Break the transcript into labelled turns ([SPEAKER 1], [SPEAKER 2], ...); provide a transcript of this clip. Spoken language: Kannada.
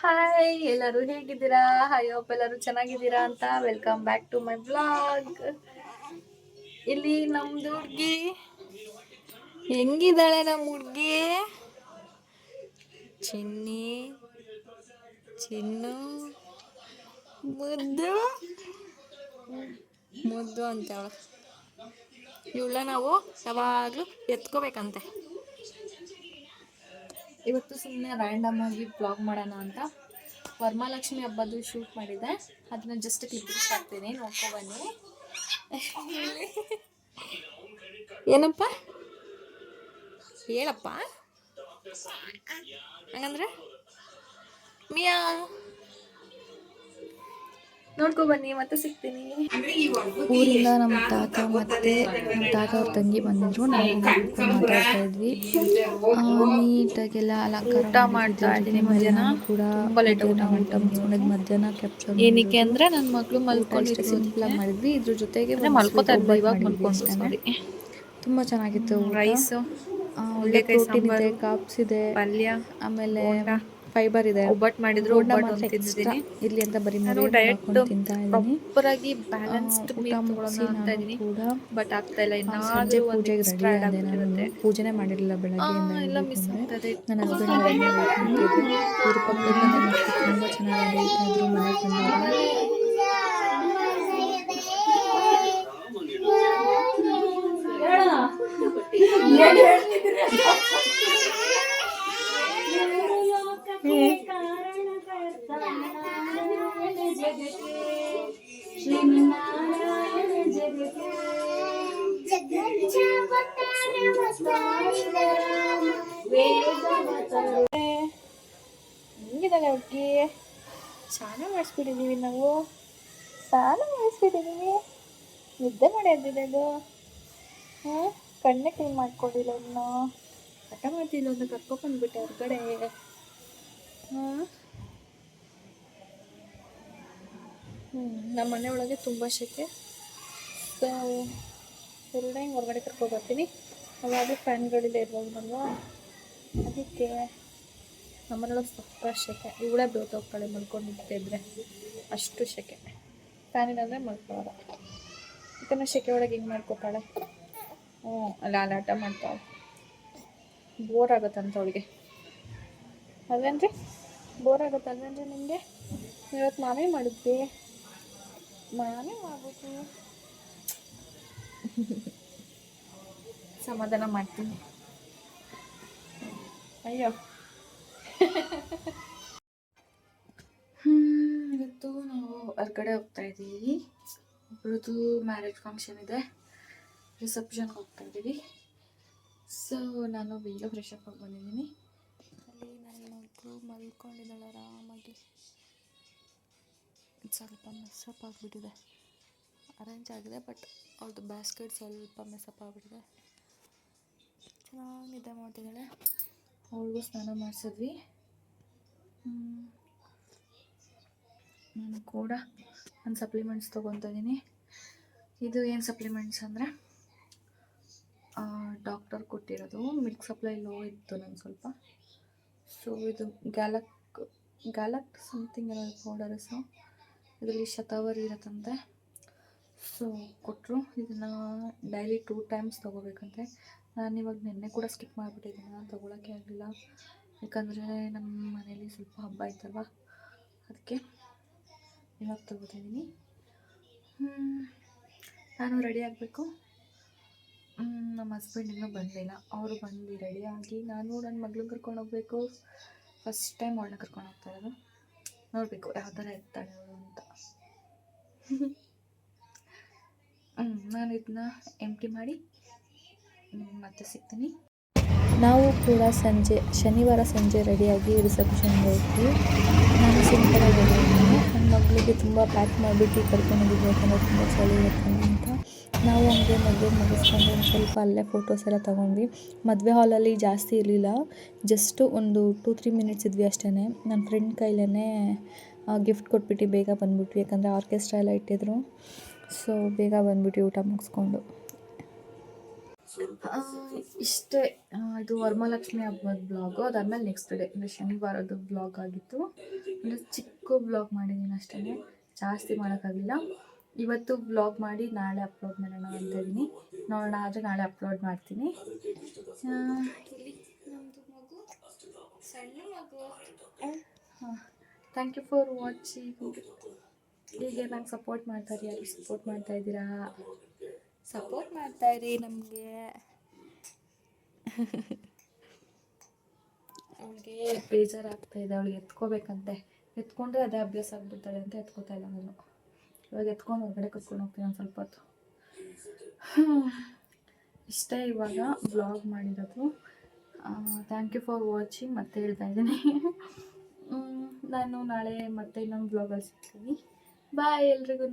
[SPEAKER 1] ಹಾಯ್, ಎಲ್ಲರೂ ಹೇಗಿದ್ದೀರಾ? ಐ ಹೋಪ್ ಎಲ್ಲರೂ ಚೆನ್ನಾಗಿದ್ದೀರಾ ಅಂತ. Welcome back to my blog. ಇಲ್ಲಿ ನಮ್ದು ಹುಡ್ಗಿ ಹೆಂಗಿದ್ದಾಳೆ? ನಮ್ಮ ಹುಡ್ಗಿ ಚಿನ್ನಿ, ಚಿನ್ನು, ಮುದ್ದು ಮುದ್ದು ಅಂತವಳ. ಇವಳ ನಾವು ಯಾವಾಗಲೂ ಎತ್ಕೋಬೇಕಂತೆ. ಇವತ್ತು ಸುಮ್ಮನೆ ರ್ಯಾಂಡಮ್ ಆಗಿ ಬ್ಲಾಗ್ ಮಾಡೋಣ ಅಂತ ವರಮಹಾಲಕ್ಷ್ಮಿ ಹಬ್ಬದ್ದು ಶೂಟ್ ಮಾಡಿದ್ದೆ. ಅದನ್ನ ಜಸ್ಟ್ ಕ್ಲಿಪ್ಪಿಂಗ್ಸ್ ಹಾಕ್ತೀನಿ, ನೋಡ್ಕೊಬನ್ನಿ. ಏನಪ್ಪ ಹೇಳಪ್ಪ, ಹಂಗಂದ್ರೆ ಮಿಯಾ ನೋಡ್ಕೊಬನ್ನಿ, ಮತ್ತೆ ಸಿಗ್ತೀನಿ. ಊರಿಂದ ನಮ್ಮ ತಾತ ಮತ್ತೆ ನಮ್ಮ ತಾತ ಅವ್ರ ತಂಗಿ ಬಂದಿದ್ರು. ನಾವು ಮಾತಾಡ್ತಾ ಇದ್ವಿ. ನೀಟಾಗೆಲ್ಲ ಅಲಂಕಾರ ಮಾಡ್ತಾ ಇದ್ದೀನಿ. ಮಧ್ಯಾಹ್ನ ಕೂಡ ಊಟ ಮುಗಿಸ್ಕೊಂಡಿದ್ದು ಮಧ್ಯಾಹ್ನ ಕ್ಯಾಪ್ಚರ್ ಏನಕ್ಕೆ ಅಂದರೆ ನನ್ನ ಮಗಳು ಮಲ್ಕೊಂಡಿದ್ರು. ಸಿಂಪಲ್ ಆಗಿ ಮಾಡಿದ್ವಿ. ಇದ್ರ ಜೊತೆಗೆ ಇವಾಗ ಮಲ್ಕೊಂಡು ಸಾರಿ. ತುಂಬ ಚೆನ್ನಾಗಿತ್ತು ಊಟ. ಒಳ್ಳೆ ಪ್ರೋಟೀನ್ ಇದೆ, ಕಾಪ್ಸ್ ಇದೆ, ಪಲ್ಯ, ಆಮೇಲೆ ಫೈಬರ್ ಇದೆ. ಒಬ್ಬಟ್ಟು ಮಾಡಿದ್ರು, ಒಬ್ಬಟ್ಟು ತಿಂದಿದ್ದೀನಿ. ಇರ್ಲಿ ಅಂತ ಬರೀ ನಾನು ಡಯಟ್ ತಿಂತಾ ಇದ್ದೀನಿ. ಪ್ರಾಪರಾಗಿ ಬ್ಯಾಲೆನ್ಸ್ಡ್ ಊಟ ಮುಗಿಸಿ ನಾನು ಕೂಡ ಬಟ್ ಆಗ್ತಾ ಇಲ್ಲ. ಸಂಜೆ ಪೂಜೆಗೆ ರೆಡಿ ಆದೆ. ನಾನು ಪೂಜೆನೇ ಮಾಡಿರಲಿಲ್ಲ ಬೆಳಗ್ಗೆಯಿಂದ. ಎಲ್ಲ ಮಿಸ್ ಆಗ್ತದೆ. ನನ್ನ ಹಸ್ಬೆಂಡ್ ವೆಯ್ಟ್ ಮಾಡ್ತಿದ್ದೆ. ಇವ್ರ ಪಕ್ಕದ ಮನೆ ಮಕ್ಕಳು ತುಂಬ ಚೆನ್ನಾಗಿ ಹೇಳ್ತಾ ಇದ್ರು. ಮನೆಗೆ ಬಂದಾಗ ಹೆಂಗಿದ್ದಾಳೆ ಹುಡುಗಿ? ಸ್ನಾನ ಮಾಡಿಸ್ಬಿಟ್ಟಿದ್ದೀವಿ ನಾವು. ಸ್ನಾನ ಮಾಡಿಸ್ಬಿಟ್ಟಿದ್ದೀವಿ. ನಿದ್ದೆ ಮಾಡಿ ಎದ್ದಿದ್ದು. ಕಣ್ಣೆ ಕ್ಲೀನ್ ಮಾಡ್ಕೊಂಡಿಲ್ಲ. ಇನ್ನು ಹಠ ಮಾಡ್ತಿಲ್ಲ ಅಂತ ಕರ್ಕೊಬಂದ್ಬಿಟ್ಟೆ ಹೊರಗಡೆ. ನಮ್ಮ ಮನೆ ಒಳಗೆ ತುಂಬ ಶೆಕೆ. ಸೊ ಹೊರಗಡೆ ಹೊರಗಡೆ ಕರ್ಕೊಬರ್ತೀನಿ. ಅವಾಗ ಫ್ಯಾನ್ಗಳಿಲ್ಲ ಇರ್ಬೋದಲ್ವಾ, ಅದಕ್ಕೆ ನಮ್ಮನೆಯೊಳಗೆ ಸ್ವಲ್ಪ ಶೆಕೆ. ಇವಳೇ ಹೋಗ್ತಾಳೆ ಮಲ್ಕೊಂಡಿದ್ದಿದ್ರೆ, ಅಷ್ಟು ಶೆಕೆ. ಫ್ಯಾನ್ ಇಲ್ಲಾಂದರೆ ಮಲ್ಕೊಳ್ಳೋಲ್ಲ. ಯಾಕಂದರೆ ಶೆಕೆ ಒಳಗೆ ಹಿಂಗೆ ಮಾಡ್ಕೊತಾಳೆ. ಅಲ್ಲ ಆಟ ಮಾಡ್ತಾಳೆ. ಬೋರ್ ಆಗುತ್ತಂತ ಅವಳಿಗೆ, ಅಲ್ವೇನ್ರಿ? ಬೋರ್ ಆಗುತ್ತಲ್ವೇನ್ರಿ ನಿಮಗೆ? ಇವತ್ತು ನಾವೇ ಮಾಡಿದ್ವಿ, ನಾನೇ ಮಾಡ್ಬೇಕು. ಸಮಾಧಾನ ಮಾಡ್ತೀನಿ. ಅಯ್ಯೋ ಇವತ್ತು ನಾವು ಹೊರಗಡೆ ಹೋಗ್ತಾ ಇದ್ದೀವಿ. ಒಬ್ರದ್ದು ಮ್ಯಾರೇಜ್ ಫಂಕ್ಷನ್ ಇದೆ, ರಿಸೆಪ್ಷನ್ಗೆ ಹೋಗ್ತಾ ಇದ್ದೀವಿ. ಸೊ ನಾನು ಬೇಗ ಫ್ರೆಶ್ ಅಪ್ ಆಗಿ ಬಂದಿದ್ದೀನಿ. ಅಲ್ಲಿ ನನ್ನ ಮಗಳು ಮಲ್ಕೊಂಡಿದ್ದಾಳೆ ಆರಾಮಾಗಿ. ಸ್ವಲ್ಪ ಮೆಸ್ಸಪ್ ಆಗಿಬಿಟ್ಟಿದೆ. ಅರೇಂಜ್ ಆಗಿದೆ ಬಟ್ ಅವ್ರದ್ದು ಬ್ಯಾಸ್ಕೆಟ್ ಸ್ವಲ್ಪ ಮೆಸ್ಸಪ್ ಆಗಿಬಿಟ್ಟಿದೆ. ಚೆನ್ನಾಗಿ ನಿದ್ದೆ ಮಾಡ್ತಿದ್ದಾಳೆ. ಅವಳಿಗೂ ಸ್ನಾನ ಮಾಡಿಸಿದ್ವಿ. ನಾನು ಕೂಡ ಒಂದು ಸಪ್ಲಿಮೆಂಟ್ಸ್ ತೊಗೊತಾ ಇದ್ದೀನಿ. ಇದು ಏನು ಸಪ್ಲಿಮೆಂಟ್ಸ್ ಅಂದರೆ ಡಾಕ್ಟರ್ ಕೊಟ್ಟಿರೋದು. ಮಿಲ್ಕ್ ಸಪ್ಲೈ ಲೋ ಇತ್ತು ನಂಗೆ ಸ್ವಲ್ಪ. ಸೊ ಇದು ಗ್ಯಾಲಕ್ಟ್ ಸಮಥಿಂಗ್ ಎಲ್ಲ ಪೌಡರ್ ಹೆಸರು. ಇದರಲ್ಲಿ ಶತಾವರಿ ಇರುತ್ತಂತೆ. ಸೊ ಕೊಟ್ಟರು. ಇದನ್ನು ಡೈಲಿ 2 ಟೈಮ್ಸ್ ತೊಗೋಬೇಕಂತೆ. ನಾನು ಇವಾಗ ನಿನ್ನೆ ಕೂಡ ಸ್ಕಿಪ್ ಮಾಡಿಬಿಟ್ಟಿದ್ದೀನಿ, ನಾನು ತೊಗೊಳಕ್ಕೆ ಆಗಲಿಲ್ಲ. ಯಾಕಂದರೆ ನಮ್ಮ ಮನೇಲಿ ಸ್ವಲ್ಪ ಹಬ್ಬ ಇತ್ತಲ್ವ, ಅದಕ್ಕೆ ಇವಾಗ ತೊಗೋತಿದ್ದೀನಿ. ನಾನು ರೆಡಿ ಆಗಬೇಕು. ನಮ್ಮ ಹಸ್ಬೆಂಡ್ ಇನ್ನೂ ಬಂದಿಲ್ಲ. ಅವರು ಬಂದು ರೆಡಿಯಾಗಿ ನಾನು ನನ್ನ ಮಗಳನ್ನ ಕರ್ಕೊಂಡು ಹೋಗಬೇಕು. ಫಸ್ಟ್ ಟೈಮ್ ಅವಳನ್ನ ಕರ್ಕೊಂಡು ಹೋಗ್ತಾ ಇರೋದು. ನೋಡಬೇಕು ಯಾವ ಥರ ಇರ್ತಾಳೆ ಅವಳು ಅಂತ. ನಾನು ಇದನ್ನ ಎಂಟಿ ಮಾಡಿ ಮತ್ತೆ ಸಿಗ್ತೀನಿ. ನಾವು ಕೂಡ ಶನಿವಾರ ಸಂಜೆ ರೆಡಿಯಾಗಿ ರಿಸೆಪ್ಷನ್ಗೆ ಹೋಗ್ತೀವಿ. ನಾನು ಸಿಂಪಲಾಗಿ ರೆಡಿ. ನನ್ನ ಮಗಳಿಗೆ ತುಂಬ ಪ್ಯಾಕ್ ಮಾಡಿಬಿಟ್ಟು ಕರ್ಕೊಂಡೋಗಿದ್ದೆ, ಯಾಕಂದರೆ ತುಂಬ ಚಳಿ ಇರುತ್ತೆ ಅಂತ. ನಾವು ಹಂಗೆ ಮದುವೆ ಮುಗಿಸ್ಕೊಂಡು ಒಂದು ಸ್ವಲ್ಪ ಅಲ್ಲೇ ಫೋಟೋಸ್ ಎಲ್ಲ ತೊಗೊಂಡ್ವಿ. ಮದುವೆ ಹಾಲಲ್ಲಿ ಜಾಸ್ತಿ ಇರಲಿಲ್ಲ, ಜಸ್ಟು ಒಂದು 2-3 ಮಿನಿಟ್ಸ್ ಇದ್ವಿ ಅಷ್ಟೇ. ನನ್ನ ಫ್ರೆಂಡ್ ಕೈಲೇ ಗಿಫ್ಟ್ ಕೊಟ್ಬಿಟ್ಟು ಬೇಗ ಬಂದ್ಬಿಟ್ವಿ, ಯಾಕಂದರೆ ಆರ್ಕೆಸ್ಟ್ರಾ ಎಲ್ಲ ಇಟ್ಟಿದ್ರು. ಸೊ ಬೇಗ ಬಂದ್ಬಿಟ್ಟು ಊಟ ಮುಗಿಸ್ಕೊಂಡು. ಇಷ್ಟೇ ಇದು ವರಮಹಾಲಕ್ಷ್ಮಿ ಹಬ್ಬದ ಬ್ಲಾಗು. ಅದಾದಮೇಲೆ ನೆಕ್ಸ್ಟ್ ಡೇ ಅಂದರೆ ಶನಿವಾರದ ಬ್ಲಾಗ್ ಆಗಿತ್ತು. ಅಂದರೆ ಚಿಕ್ಕ ಬ್ಲಾಗ್ ಮಾಡಿದ್ದೀನಿ ಅಷ್ಟೇ, ಜಾಸ್ತಿ ಮಾಡೋಕ್ಕಾಗಲಿಲ್ಲ. ಇವತ್ತು ಬ್ಲಾಗ್ ಮಾಡಿ ನಾಳೆ ಅಪ್ಲೋಡ್ ಮಾಡೋಣ ಅಂತ ಇದ್ದೀನಿ. ನೋಡೋಣ, ಆದರೆ ನಾಳೆ ಅಪ್ಲೋಡ್ ಮಾಡ್ತೀನಿ. ಇಲ್ಲಿ ನಮ್ಮದು ಮಗು, ಸಣ್ಣ ಮಗು. ಹಾಂ, ಥ್ಯಾಂಕ್ ಯು ಫಾರ್ ವಾಚಿಂಗ್. ಹೀಗೆ ನಂಗೆ ಸಪೋರ್ಟ್ ಮಾಡ್ತಾರೆ, ಯಾರು ಸಪೋರ್ಟ್ ಮಾಡ್ತಾಯಿದ್ದೀರಾ, ಸಪೋರ್ಟ್ ಮಾಡ್ತಾಯಿರಿ ನಮಗೆ. ಅವಳಿಗೆ ಬೇಜಾರಾಗ್ತಾಯಿದೆ, ಅವಳಿಗೆ ಎತ್ಕೋಬೇಕಂತೆ. ಎತ್ಕೊಂಡ್ರೆ ಅದೇ ಅಭ್ಯಾಸ ಆಗ್ಬಿಡ್ತಾಳೆ ಅಂತ ಎತ್ಕೋತಾ ಇಲ್ಲ ನಾನು. ಇವಾಗ ಎತ್ಕೊಂಡು ಹೊರಗಡೆ ಕರ್ಕೊಂಡು ಹೋಗ್ತೀನಿ ಒಂದು ಸ್ವಲ್ಪ ಹೊತ್ತು. ಇಷ್ಟೇ ಇವಾಗ ಬ್ಲಾಗ್ ಮಾಡಿರೋದು. ಥ್ಯಾಂಕ್ ಯು ಫಾರ್ ವಾಚಿಂಗ್ ಮತ್ತೆ ಹೇಳ್ತಾ ಇದ್ದೀನಿ. ನಾನು ನಾಳೆ ಮತ್ತೆ ಇನ್ನೊಂದು ಬ್ಲಾಗಲ್ಲಿ ಸಿಗ್ತೀನಿ. ಬಾಯ್ ಎಲ್ರಿಗೂ.